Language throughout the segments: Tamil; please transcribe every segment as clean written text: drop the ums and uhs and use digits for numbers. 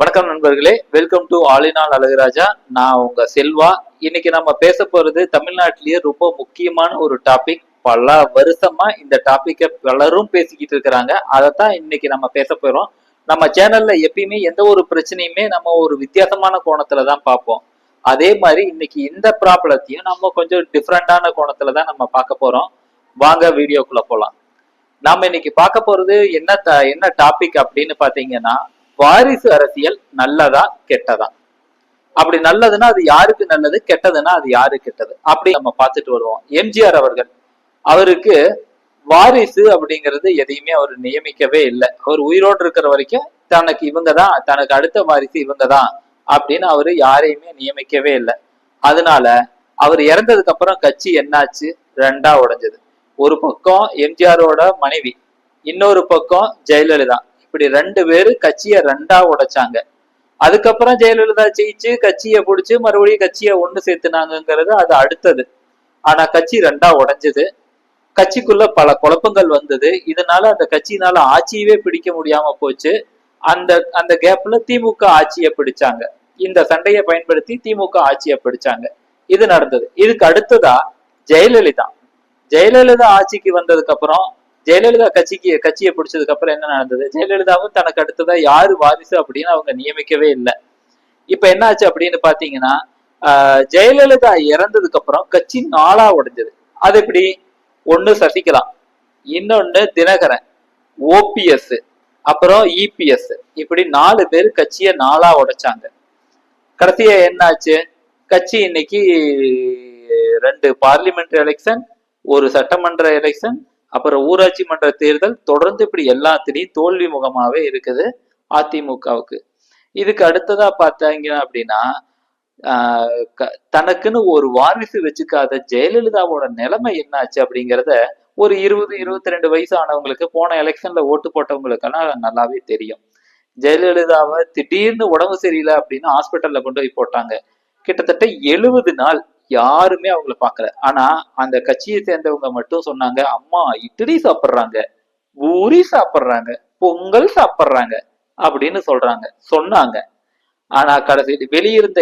வணக்கம் நண்பர்களே, welcome to all in all Azhaguraja. நான் உங்க செல்வா. இன்னைக்கு நம்ம பேச போறது தமிழ்நாட்டிலேயே ரொம்ப முக்கியமான ஒரு டாபிக். பல வருஷமா இந்த டாபிக்கை பலரும் பேசிக்கிட்டு இருக்கிறாங்க. அதைத்தான் இன்னைக்கு நம்ம பேச போறோம். நம்ம சேனல்ல எப்பயுமே எந்த ஒரு பிரச்சனையுமே நம்ம ஒரு வித்தியாசமான கோணத்துல தான் பார்ப்போம். அதே மாதிரி இன்னைக்கு இந்த ப்ராப்ளத்தையும் நம்ம கொஞ்சம் டிஃப்ரெண்டான கோணத்துல தான் நம்ம பார்க்க போறோம். வாங்க வீடியோக்குள்ள போலாம். நாம இன்னைக்கு பார்க்க போறது என்ன டாபிக் அப்படின்னு பாத்தீங்கன்னா, வாரிசு அரசியல் நல்லதா கெட்டதா? அப்படி நல்லதுன்னா அது யாருக்கு நல்லது, கெட்டதுன்னா அது யாரு கெட்டது அப்படி நம்ம பார்த்துட்டு வருவோம். எம்ஜிஆர் அவர்கள், அவருக்கு வாரிசு அப்படிங்கிறது எதையுமே அவர் நியமிக்கவே இல்லை. அவர் உயிரோடு இருக்கிற வரைக்கும் தனக்கு இவங்கதான், தனக்கு அடுத்த வாரிசு இவங்கதான் அப்படின்னு அவரு யாரையுமே நியமிக்கவே இல்லை. அதனால அவர் இறந்ததுக்கு அப்புறம் கட்சி என்னாச்சு, ரெண்டா உடைஞ்சது. ஒரு பக்கம் எம்ஜிஆரோட மனைவி, இன்னொரு பக்கம் ஜெயலலிதா. இப்படி ரெண்டு பேரு கட்சியை ரெண்டா உடைச்சாங்க. அதுக்கப்புறம் ஜெயலலிதா ஜெயிச்சு கட்சியை பிடிச்சு மறுபடியும் கட்சியை ஒண்ணு சேர்த்துனாங்கிறது அது அடுத்தது. ஆனா கட்சி ரெண்டா உடைஞ்சது. கட்சிக்குள்ள பல குழப்பங்கள் வந்தது. இதனால அந்த கட்சியினால ஆட்சியவே பிடிக்க முடியாம போச்சு. அந்த அந்த கேப்ல திமுக ஆட்சியை பிடிச்சாங்க. இந்த சண்டையை பயன்படுத்தி திமுக ஆட்சியை பிடிச்சாங்க. இது நடந்தது. இதுக்கு அடுத்ததா ஜெயலலிதா ஜெயலலிதா ஆட்சிக்கு வந்ததுக்கு அப்புறம், ஜெயலலிதா கட்சியை பிடிச்சதுக்கு அப்புறம் என்ன நடந்தது, ஜெயலலிதாவும் தனக்கு அடுத்ததா யாரு வாரிசு அப்படின்னு அவங்க நியமிக்கவே இல்லை. இப்ப என்ன ஆச்சு அப்படின்னு பாத்தீங்கன்னா, ஜெயலலிதா இறந்ததுக்கு அப்புறம் கட்சி நாளா உடைஞ்சது. அது எப்படி, ஒண்ணு சசிகலா, இன்னொன்னு தினகரன், ஓபிஎஸ், அப்புறம் இபிஎஸ், இப்படி 4 பேர் கட்சியை நாளா உடைச்சாங்க. கடைசியா என்னாச்சு, கட்சி இன்னைக்கு 2 பார்லிமெண்ட் எலெக்ஷன், ஒரு சட்டமன்ற எலெக்ஷன், அப்புறம் ஊராட்சி மன்ற தேர்தல், தொடர்ந்து இப்படி எல்லாத்திலையும் தோல்வி முகமாவே இருக்குது அதிமுகவுக்கு. இதுக்கு அடுத்ததா பார்த்தாங்க அப்படின்னா, தனக்குன்னு ஒரு வாரிசு வச்சுக்காத ஜெயலலிதாவோட நிலைமை என்னாச்சு அப்படிங்கிறத ஒரு 20-22 வயசு ஆனவங்களுக்கு, போன எலெக்ஷன்ல ஓட்டு போட்டவங்களுக்கெல்லாம் நல்லாவே தெரியும். ஜெயலலிதாவை திடீர்னு உடம்பு சரியில்லை அப்படின்னு ஹாஸ்பிட்டல்ல கொண்டு போய் போட்டாங்க. கிட்டத்தட்ட 70 நாள் யாருமே அவங்கள பாக்கல. ஆனா அந்த கட்சியை சேர்ந்தவங்க மட்டும் சொன்னாங்க, அம்மா இட்லி சாப்பிடுறாங்க, பூரி சாப்பிடுறாங்க, பொங்கல் சாப்பிடுறாங்க அப்படின்னு சொன்னாங்க. ஆனா கடைசி வெளியிருந்த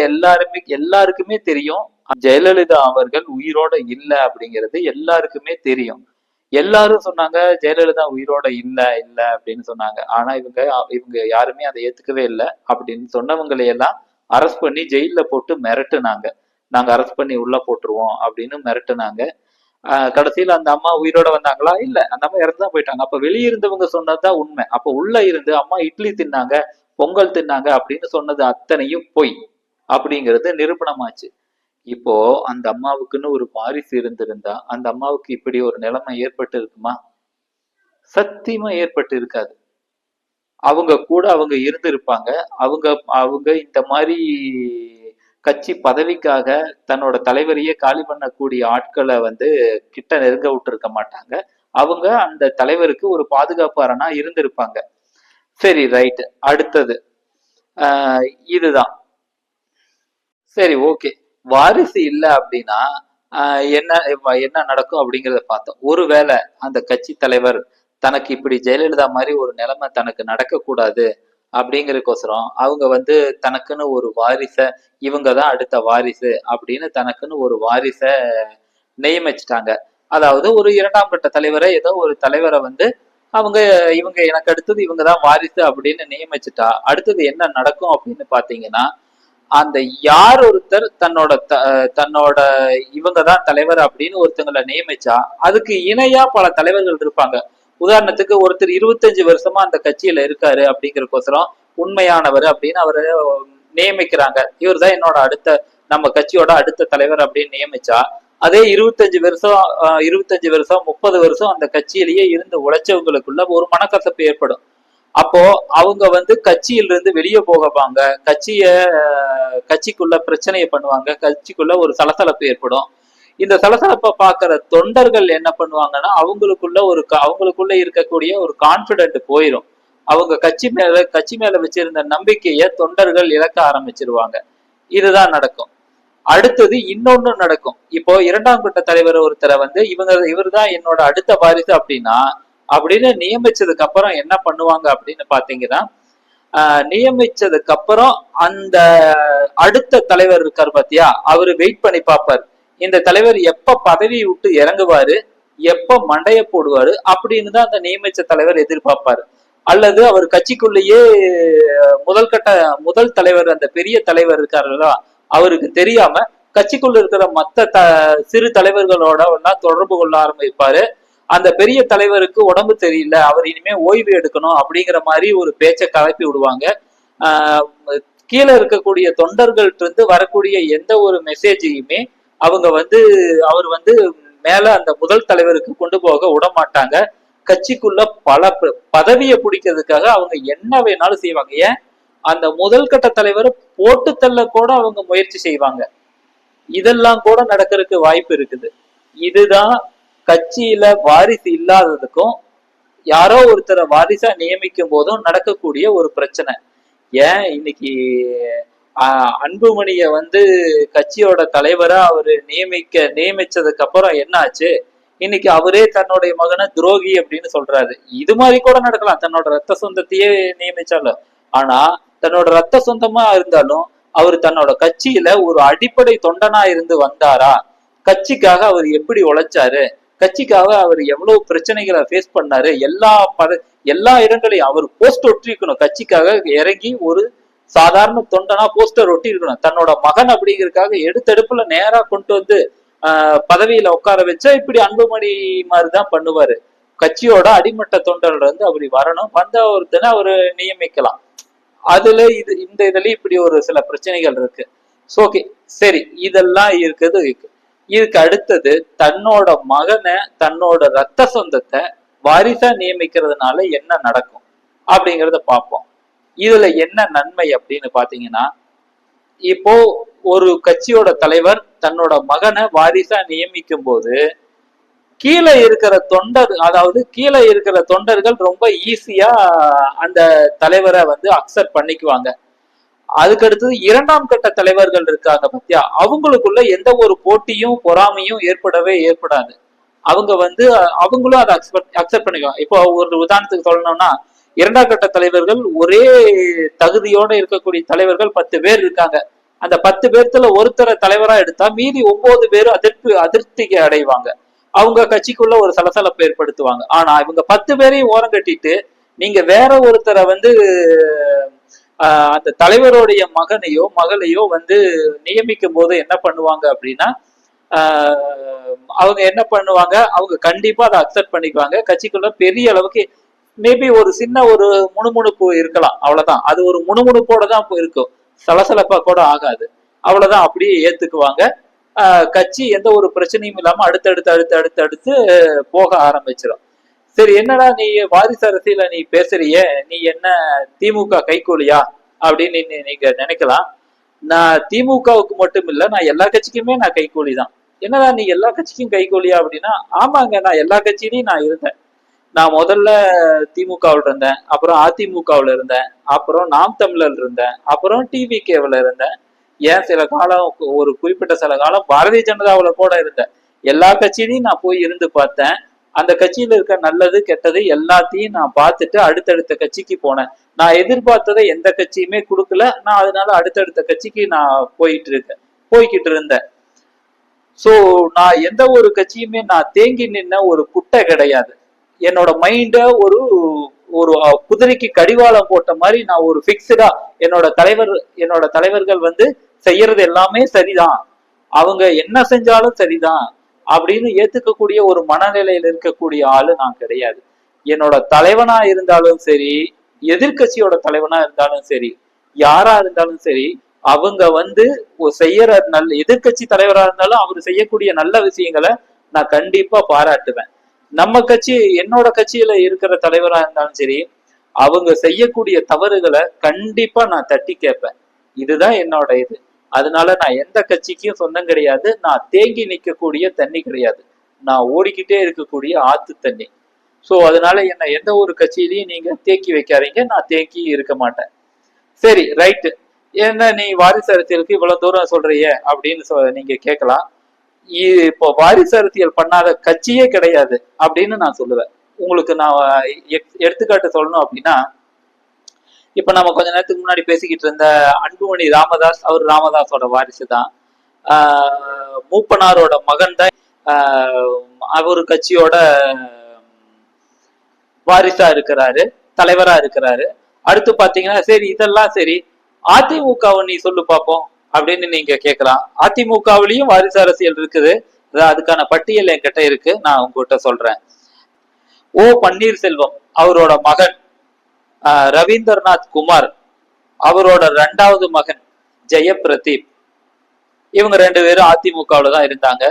எல்லாருக்குமே தெரியும், ஜெயலலிதா அவர்கள் உயிரோட இல்லை அப்படிங்கிறது எல்லாருக்குமே தெரியும். எல்லாரும் சொன்னாங்க ஜெயலலிதா உயிரோட இல்ல அப்படின்னு சொன்னாங்க. ஆனா இவங்க யாருமே அதை ஏத்துக்கவே இல்லை. அப்படின்னு சொன்னவங்களை எல்லாம் அரெஸ்ட் பண்ணி ஜெயில போட்டு மிரட்டுனாங்க. நாங்க அரெஸ்ட் பண்ணி உள்ள போட்டுருவோம் அப்படின்னு மிரட்டுனாங்க. கடைசியில அந்த அம்மா உயிரோட வந்தாங்களா? இல்ல, அந்த அம்மா இறந்துதான் போயிட்டாங்க. அப்ப வெளியிருந்தவங்க சொன்னதுதான் உண்மை. அப்ப உள்ள இருந்து அம்மா இட்லி தின்னாங்க, பொங்கல் தின்னாங்க அப்படின்னு சொன்னது அத்தனையும் பொய் அப்படிங்கிறது நிரூபணமாச்சு. இப்போ அந்த அம்மாவுக்குன்னு ஒரு வாரிசு இருந்திருந்தா அந்த அம்மாவுக்கு இப்படி ஒரு நிலைமை ஏற்பட்டு இருக்குமா? சத்தியமா ஏற்பட்டு இருக்காது. அவங்க கூட அவங்க இருந்திருப்பாங்க. அவங்க அவங்க இந்த மாதிரி கட்சி பதவிக்காக தன்னோட தலைவரையே காலி பண்ணக்கூடிய ஆட்களை கிட்ட நெருங்க விட்டு இருக்க மாட்டாங்க. அவங்க அந்த தலைவருக்கு ஒரு பாதுகாப்பு அரணா இருந்திருப்பாங்க. சரி, ரைட். அடுத்தது இதுதான். சரி, ஓகே. வாரிசு இல்லை அப்படின்னா என்ன என்ன நடக்கும் அப்படிங்கிறத பார்த்தோம். ஒருவேளை அந்த கட்சி தலைவர் தனக்கு இப்படி ஜெயலலிதா மாதிரி ஒரு நிலைமை தனக்கு நடக்கக்கூடாது அப்படிங்கிறதுக்கோசரம் அவங்க தனக்குன்னு ஒரு வாரிச, இவங்கதான் அடுத்த வாரிசு அப்படின்னு தனக்குன்னு ஒரு வாரிச நியமிச்சிட்டாங்க. அதாவது ஒரு 2ஆம் கட்ட தலைவரை, ஏதோ ஒரு தலைவரை இவங்க எனக்கு அடுத்தது இவங்கதான் வாரிசு அப்படின்னு நியமிச்சுட்டா அடுத்தது என்ன நடக்கும் அப்படின்னு பாத்தீங்கன்னா, அந்த யார் ஒருத்தர் தன்னோட இவங்கதான் தலைவர் அப்படின்னு ஒருத்தங்களை நியமிச்சா அதுக்கு இணையா பல தலைவர்கள் இருப்பாங்க. உதாரணத்துக்கு ஒருத்தர் 25 வருஷமா அந்த கட்சியில இருக்காரு அப்படிங்கிறக்கோசரம் உண்மையானவர் அப்படின்னு அவரை நியமிக்கிறாங்க. இவர் தான் என்னோட நம்ம கட்சியோட அடுத்த தலைவர் அப்படின்னு நியமிச்சா, அதே 25 வருஷம் 30 வருஷம் அந்த கட்சியிலேயே இருந்து உழைச்சவங்களுக்குள்ள ஒரு மனக்கசப்பு ஏற்படும். அப்போ அவங்க கட்சியிலிருந்து வெளியே போகப்பாங்க, கட்சிக்குள்ள பிரச்சனையை பண்ணுவாங்க, கட்சிக்குள்ள ஒரு சலசலப்பு ஏற்படும். இந்த சலசலப்பை பாக்குற தொண்டர்கள் என்ன பண்ணுவாங்கன்னா, அவங்களுக்குள்ள இருக்கக்கூடிய ஒரு கான்பிடென்ட் போயிடும். அவங்க கட்சி மேல வச்சிருந்த நம்பிக்கைய தொண்டர்கள் இழக்க ஆரம்பிச்சிருவாங்க. இதுதான் நடக்கும். அடுத்தது இன்னொன்னு நடக்கும். இப்போ 2ஆம் கட்ட தலைவர் ஒருத்தரை இவர்தான் என்னோட அடுத்த வாரிசு அப்படின்னு நியமிச்சதுக்கு அப்புறம் என்ன பண்ணுவாங்க அப்படின்னு பாத்தீங்கன்னா, நியமிச்சதுக்கு அப்புறம் அந்த அடுத்த தலைவர் இருக்காரு பாத்தியா, அவரு வெயிட் பண்ணி பார்ப்பார் இந்த தலைவர் எப்ப பதவி விட்டு இறங்குவாரு, எப்ப மண்டைய போடுவாரு அப்படின்னு தான் அந்த நியமிச்ச தலைவர் எதிர்பார்ப்பாரு. அல்லது அவர் கட்சிக்குள்ளேயே முதல் தலைவர் அந்த பெரிய தலைவர் இருக்காருல்ல, அவருக்கு தெரியாம கட்சிக்குள்ள இருக்கிற மத்த சிறு தலைவர்களோட எல்லாம் தொடர்பு கொள்ள ஆரம்பிப்பாரு. அந்த பெரிய தலைவருக்கு உடம்பு சரியில்லை, அவர் இனிமே ஓய்வு எடுக்கணும் அப்படிங்கிற மாதிரி ஒரு பேச்சை கலப்பி விடுவாங்க. கீழே இருக்கக்கூடிய தொண்டர்கள்ட்ட இருந்து வரக்கூடிய எந்த ஒரு மெசேஜையுமே அவங்க அவர் மேல அந்த முதல் தலைவருக்கு கொண்டு போக விட மாட்டாங்க. கட்சிக்குள்ள பல பதவியை பிடிக்கிறதுக்காக அவங்க என்ன வேணாலும் செய்வாங்க. ஏன் அந்த முதல் கட்ட தலைவரை போட்டு தள்ள கூட அவங்க முயற்சி செய்வாங்க. இதெல்லாம் கூட நடக்கிறதுக்கு வாய்ப்பு இருக்குது. இதுதான் கட்சியில வாரிசு இல்லாததுக்கும் யாரோ ஒருத்தரை வாரிசா நியமிக்கும் போதும் நடக்கக்கூடிய ஒரு பிரச்சனை. ஏன் இன்னைக்கு அன்புமணிய கட்சியோட தலைவரா அவரு நியமிச்சதுக்கு அப்புறம் என்ன ஆச்சு, இன்னைக்கு அவரே தன்னுடைய மகனை துரோகி அப்படின்னு சொல்றாரு. இது மாதிரி கூட நடக்கலாம், தன்னோட ரத்த சொந்தத்தையே நியமிச்சாலும். ஆனா தன்னோட ரத்த சொந்தமா இருந்தாலும் அவர் தன்னோட கட்சியில ஒரு அடிப்படை தொண்டனா இருந்து வந்தாரா, கட்சிக்காக அவர் எப்படி உழைச்சாரு, கட்சிக்காக அவர் எவ்வளவு பிரச்சனைகளை ஃபேஸ் பண்ணாரு, எல்லா இடங்களையும் அவர் போஸ்ட் ஒட்டிருக்கணும். கட்சிக்காக இறங்கி ஒரு சாதாரண தொண்டனா போஸ்டர் ஒட்டி இருக்கணும். தன்னோட மகன் அப்படிங்கிறதுக்காக எடுத்தெடுப்புல நேரா கொண்டு பதவியில உட்கார வச்சா இப்படி அன்புமணி மாதிரிதான் பண்ணுவாரு. கட்சியோட அடிமட்ட தொண்டர்கள் அப்படி வரணும், வந்த ஒருத்தனை அவரு நியமிக்கலாம். அதுல இந்த இதுலயும் இப்படி ஒரு சில பிரச்சனைகள் இருக்கு. ஓகே சரி, இதெல்லாம் இருக்குது. இதுக்கு அடுத்தது தன்னோட மகனை தன்னோட ரத்த சொந்தத்தை வாரிசா நியமிக்கிறதுனால என்ன நடக்கும் அப்படிங்கிறத பார்ப்போம். இதுல என்ன நன்மை அப்படின்னு பாத்தீங்கன்னா, இப்போ ஒரு கட்சியோட தலைவர் தன்னோட மகனை வாரிசா நியமிக்கும் போது கீழே இருக்கிற தொண்டர்கள் ரொம்ப ஈஸியா அந்த தலைவரை அக்செப்ட் பண்ணிக்குவாங்க. அதுக்கு அடுத்தது இரண்டாம் கட்ட தலைவர்கள் இருக்காங்க பத்தியா, அவங்களுக்குள்ள எந்த ஒரு போட்டியும் பொறாமையும் ஏற்படாது. அவங்களும் அதை அக்செப்ட் பண்ணிக்குவாங்க. இப்போ ஒரு உதாரணத்துக்கு சொல்லணும்னா, இரண்டாம் கட்ட தலைவர்கள் ஒரே தகுதியோட இருக்கக்கூடிய தலைவர்கள் 10 பேர் இருக்காங்க. அந்த 10 பேர்த்துல ஒருத்தரை தலைவரா எடுத்தா மீதி 9 பேரும் அதிருப்திக்கு அடைவாங்க. அவங்க கட்சிக்குள்ள ஒரு சலசலப்பை ஏற்படுத்துவாங்க. ஆனா இவங்க 10 பேரையும் ஓரம் கட்டிட்டு நீங்க வேற ஒருத்தரை அந்த தலைவருடைய மகனையோ மகளையோ நியமிக்கும் போது என்ன பண்ணுவாங்க அப்படின்னா, அவங்க என்ன பண்ணுவாங்க, அவங்க கண்டிப்பா அதை அக்செப்ட் பண்ணிக்குவாங்க. கட்சிக்குள்ள பெரிய அளவுக்கு மேபி ஒரு சின்ன ஒரு முணுமுணுப்பு இருக்கலாம், அவ்வளவுதான். அது ஒரு முணுமுணுப்போட தான் இருக்கும், சலசலப்பா கூட ஆகாது. அவ்வளவுதான், அப்படியே ஏத்துக்குவாங்க. கட்சி எந்த ஒரு பிரச்சனையும் இல்லாம அடுத்தடுத்து போக ஆரம்பிச்சிடும். சரி, என்னடா நீ வாரிசு அரசியல நீ பேசுறிய, நீ என்ன திமுக கைகூலியா அப்படின்னு நீங்க நினைக்கலாம். நான் திமுகவுக்கு மட்டும் இல்ல, நான் எல்லா கட்சிக்குமே நான் கைகூலி தான். என்னடா நீ எல்லா கட்சிக்கும் கைகூலியா அப்படின்னா, ஆமாங்க, நான் எல்லா கட்சியிலையும் நான் இருந்தேன். நான் முதல்ல திமுகவில் இருந்தேன், அப்புறம் அதிமுகவில் இருந்தேன், அப்புறம் நாம் தமிழர் இருந்தேன், அப்புறம் டிவிகேவில் இருந்தேன். ஏன் சில காலம், ஒரு குறிப்பிட்ட சில காலம் பாரதிய ஜனதாவுல கூட இருந்தேன். எல்லா கட்சியிலையும் நான் போய் இருந்து பார்த்தேன். அந்த கட்சியில இருக்க நல்லது கெட்டது எல்லாத்தையும் நான் பார்த்துட்டு அடுத்தடுத்த கட்சிக்கு போனேன். நான் எதிர்பார்த்ததை எந்த கட்சியுமே கொடுக்கல. நான் அதனால அடுத்தடுத்த கட்சிக்கு நான் போய்கிட்டு இருந்தேன். சோ நான் எந்த ஒரு கட்சியுமே நான் தேங்கி நின்ன ஒரு குட்டை கிடையாது. என்னோட மைண்ட ஒரு ஒரு குதிரைக்கு கடிவாளம் போட்ட மாதிரி நான் ஒரு பிக்ஸ்டா என்னோட தலைவர்கள் செய்யறது எல்லாமே சரிதான், அவங்க என்ன செஞ்சாலும் சரிதான் அப்படின்னு ஏத்துக்கக்கூடிய ஒரு மனநிலையில இருக்கக்கூடிய ஆளு நான் கிடையாது. என்னோட தலைவனா இருந்தாலும் சரி, எதிர்கட்சியோட தலைவனா இருந்தாலும் சரி, யாரா இருந்தாலும் சரி, அவங்க செய்யற எதிர்கட்சி தலைவரா இருந்தாலும் அவர் செய்யக்கூடிய நல்ல விஷயங்களை நான் கண்டிப்பா பாராட்டுவேன். நம்ம கட்சி, என்னோட கட்சியில இருக்கிற தலைவரா இருந்தாலும் சரி, அவங்க செய்யக்கூடிய தவறுகளை கண்டிப்பா நான் தட்டி கேட்பேன். இதுதான் என்னோட இது. அதனால நான் எந்த கட்சிக்கும் சொந்தம் கிடையாது. நான் தேங்கி நிற்கக்கூடிய தண்ணி கிடையாது, நான் ஓடிக்கிட்டே இருக்கக்கூடிய ஆத்து தண்ணி. சோ அதனால என்ன எந்த ஒரு கட்சியிலையும் நீங்க தேக்கி வைக்காதீங்க, நான் தேக்கி இருக்க மாட்டேன். சரி, ரைட்டு. என்ன நீ வாரிசு அரசியலுக்கு இவ்வளவு தூரம் சொல்றிய அப்படின்னு நீங்க கேட்கலாம். இப்போ வாரிசு அரசியல் பண்ணாத கட்சியே கிடையாது அப்படின்னு நான் சொல்லுவேன். உங்களுக்கு நான் எடுத்துக்காட்டு சொல்லணும் அப்படின்னா, இப்ப நம்ம கொஞ்ச நேரத்துக்கு முன்னாடி பேசிக்கிட்டு இருந்த அன்புமணி ராமதாஸ், அவர் ராமதாஸோட வாரிசு தான். மூப்பனாரோட மகன் தான் அவர் கட்சியோட வாரிசா இருக்கிறாரு, தலைவரா இருக்கிறாரு. அடுத்து பாத்தீங்கன்னா சரி இதெல்லாம் சரி, அதிமுகவை நீ சொல்லு பார்ப்போம் அப்படின்னு நீங்க கேட்கலாம். அதிமுகவிலையும் வாரிசு அரசியல் இருக்குது. அதுக்கான பட்டியல் என்கிட்ட இருக்கு, நான் உங்ககிட்ட சொல்றேன். ஓ பன்னீர்செல்வம் அவரோட மகன் ரவீந்திரநாத் குமார், அவரோட 2வது மகன் ஜெயபிரதீப், இவங்க 2 பேரும் அதிமுகவுல தான் இருந்தாங்க.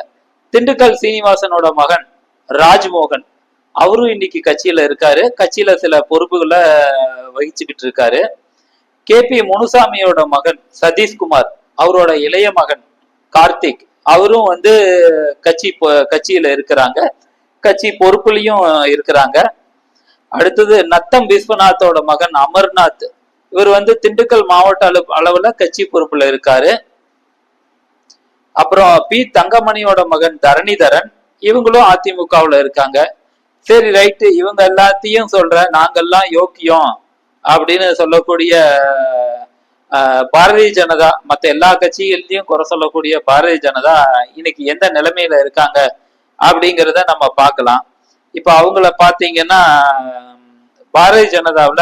திண்டுக்கல் சீனிவாசனோட மகன் ராஜ்மோகன், அவரும் இன்னைக்கு கட்சியில இருக்காரு, கட்சியில சில பொறுப்புகளை வகிச்சுக்கிட்டு இருக்காரு. கே பி முனுசாமியோட மகன் சதீஷ்குமார், அவரோட இளைய மகன் கார்த்திக், அவரும் கட்சியில இருக்கிறாங்க, கட்சி பொறுப்புலையும் இருக்கிறாங்க. அடுத்தது நத்தம் விஸ்வநாத்தோட மகன் அமர்நாத், இவர் திண்டுக்கல் மாவட்ட அளவுல கட்சி பொறுப்புல இருக்காரு. அப்புறம் பி தங்கமணியோட மகன் தரணிதரன், இவங்களும் அதிமுகவுல இருக்காங்க. சரி ரைட்டு, இவங்க எல்லாத்தையும் சொல்ற நாங்கெல்லாம் யோக்கியம் அப்படின்னு சொல்லக்கூடிய பாரதிய ஜனதா, மத்த எல்லா கட்சிகள்லயும் குறை சொல்லக்கூடிய பாரதிய ஜனதா இன்னைக்கு எந்த நிலைமையில இருக்காங்க அப்படிங்கிறத நம்ம பார்க்கலாம். இப்ப அவங்கள பாத்தீங்கன்னா பாரதிய ஜனதாவுல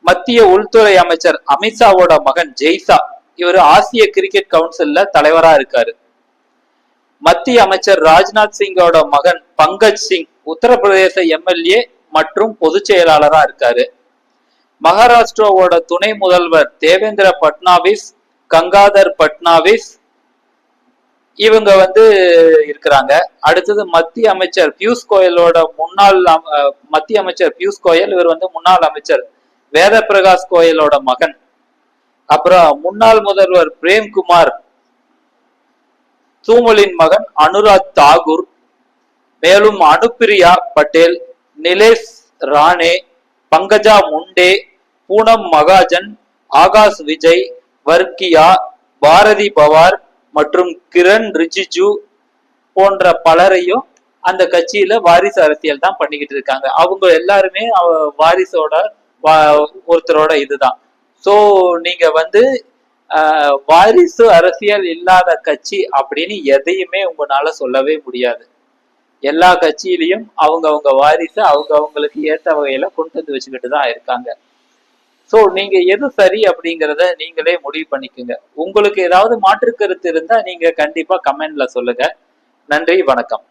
மத்திய உள்துறை அமைச்சர் அமித்ஷாவோட மகன் ஜெய்சா, இவர் ஆசிய கிரிக்கெட் கவுன்சில்ல தலைவரா இருக்காரு. மத்திய அமைச்சர் ராஜ்நாத் சிங்கோட மகன் பங்கஜ் சிங் உத்தரப்பிரதேச எம்எல்ஏ மற்றும் பொதுச் செயலாளரா இருக்காரு. மகாராஷ்டிராவோட துணை முதல்வர் தேவேந்திர பட்னாவிஸ், கங்காதர் பட்னாவிஸ், இவங்க இருக்கிறாங்க. அடுத்தது மத்திய அமைச்சர் பியூஷ் கோயலோட மத்திய அமைச்சர் பியூஷ் கோயல், இவர் முன்னாள் அமைச்சர் வேத பிரகாஷ் கோயலோட மகன். அப்புறம் முன்னாள் முதல்வர் பிரேம்குமார் தூமலின் மகன் அனுராக் தாகூர், மேலும் அனுப்பிரியா பட்டேல், நிலேஷ் ராணே, பங்கஜா முண்டே, பூனம் மகாஜன், ஆகாஷ் விஜய், வர்க்கியா, பாரதி பவார் மற்றும் கிரண் ரிஜிஜு போன்ற பலரையும் அந்த கட்சியில வாரிசு அரசியல் தான் பண்ணிக்கிட்டு இருக்காங்க. அவங்க எல்லாருமே வாரிசோட ஒருத்தரோட இதுதான். சோ நீங்க வாரிசு அரசியல் இல்லாத கட்சி அப்படின்னு எதையுமே உங்களால சொல்லவே முடியாது. எல்லா கட்சியிலையும் அவங்க வாரிசு அவங்களுக்கு ஏற்ற வகையில கொண்டு வச்சுக்கிட்டு தான் இருக்காங்க. சோ நீங்க எது சரி அப்படிங்கிறத நீங்களே முடிவு பண்ணிக்கோங்க. உங்களுக்கு ஏதாவது மாற்று கருத்து இருந்தா நீங்க கண்டிப்பா கமெண்ட்ல சொல்லுங்க. நன்றி, வணக்கம்.